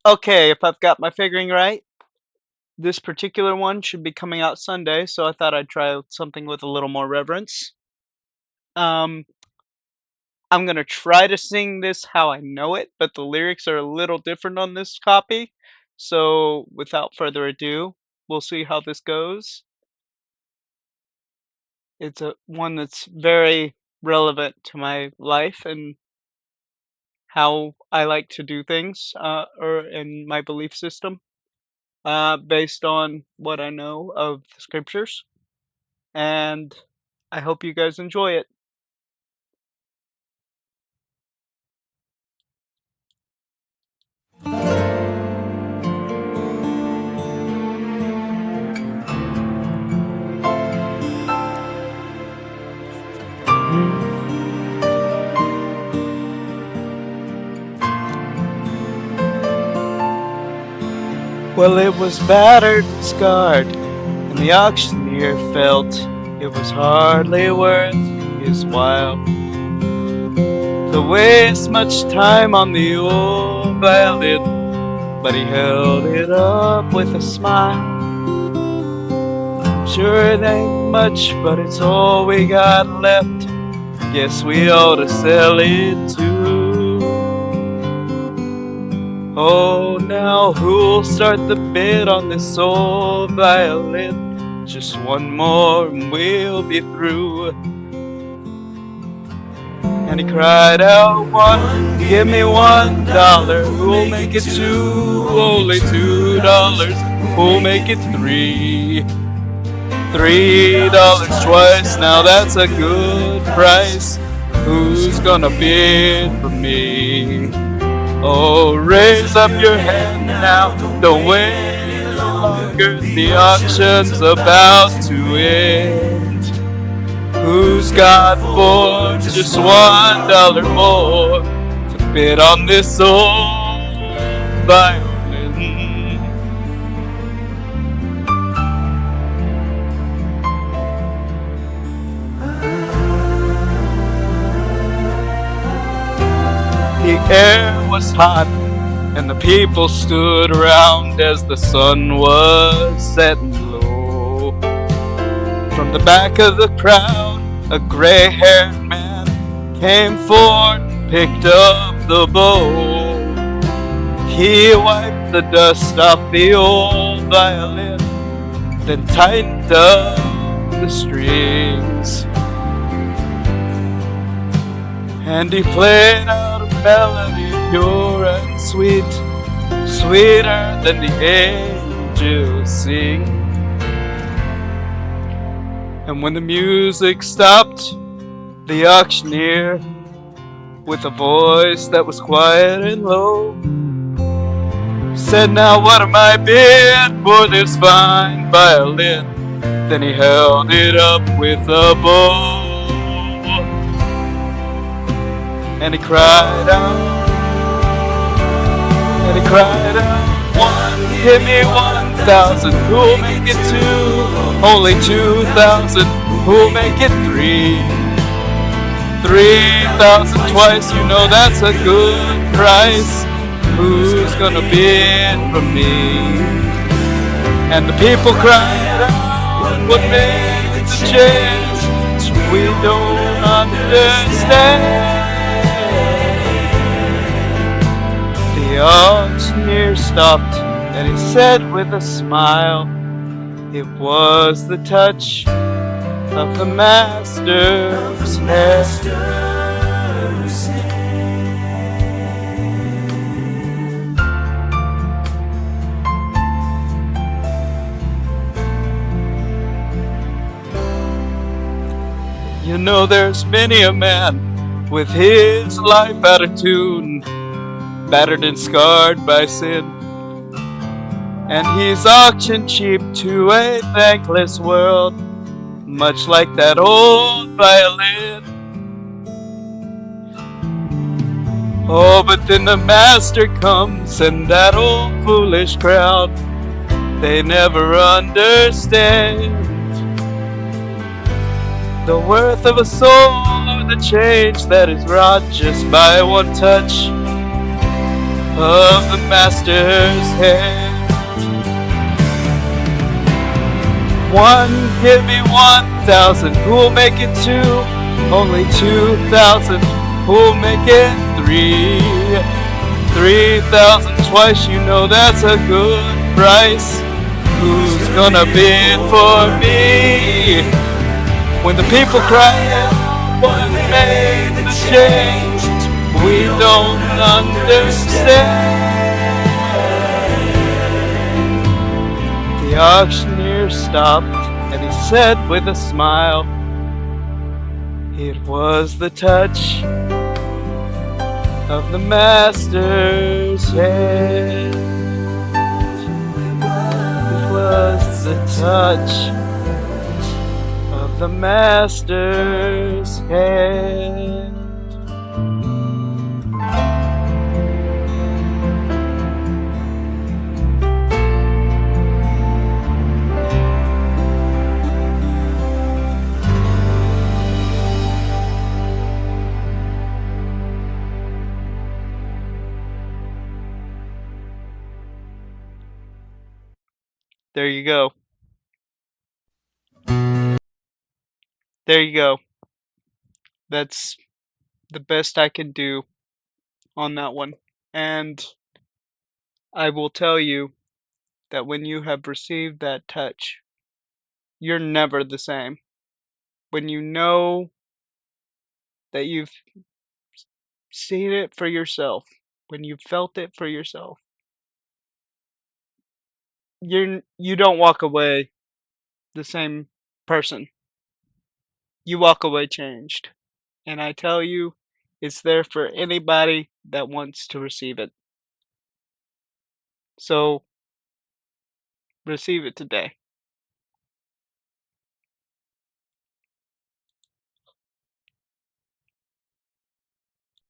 Okay, if I've got my figuring right, this particular one should be coming out Sunday, so I thought I'd try out something with a little more reverence. Um, I'm gonna try to sing this how I know it, but the lyrics are a little different on this copy. So, without further ado, we'll see how this goes. It's a one that's very relevant to my life and how I like to do things, or in my belief system, based on what I know of the scriptures. And I hope you guys enjoy it. Well, it was battered and scarred, and the auctioneer felt it was hardly worth his while to waste much time on the old violin, but he held it up with a smile. Sure, it ain't much, but it's all we got left. Guess we ought to sell it too. Oh, now who'll start the bid on this old violin? Just one more and we'll be through. And he cried out, one, give me $1. Who'll make it two? Only $2. Who'll make it three? $3 twice, now that's a good price. Who's gonna bid for me? Oh, raise up your hand now, don't wait any longer. The auction's about to end. Who's got for just $1 more to bid on this old violin? The air was hot, and the people stood around as the sun was setting low. From the back of the crowd, a gray-haired man came forward and picked up the bow. He wiped the dust off the old violin, then tightened up the strings. And he played out a melody pure and sweet, sweeter than the angels sing. And when the music stopped, the auctioneer, with a voice that was quiet and low, said, now what am I bid for this fine violin? Then he held it up with a bow. And he cried out, one, give me 1,000, who'll make it two? Only 2,000, who'll make it three? 3,000 twice, you know that's a good price. Who's gonna bid for me? And the people cried out, what made the change? We don't understand. The auctioneer stopped, and he said with a smile, it was the touch of the master's hand. You know there's many a man with his life out of tune, battered and scarred by sin, and he's auctioned cheap to a thankless world, much like that old violin. Oh, but then the master comes, and that old foolish crowd, they never understand the worth of a soul or the change that is wrought just by one touch of the Master's hand. One, give me 1,000, who'll make it two? Only 2,000, who'll make it three? 3,000 twice, you know that's a good price. Who's gonna bid for me? When the people cry out, what made the change? We don't understand. The auctioneer stopped and he said with a smile, it was the touch of the Master's hand. It was the touch of the Master's hand. There you go. There you go. That's the best I can do on that one. And I will tell you that when you have received that touch, you're never the same. When you know that you've seen it for yourself, when you've felt it for yourself, you don't walk away the same person. You walk away changed. And I tell you, it's there for anybody that wants to receive it. So receive it today.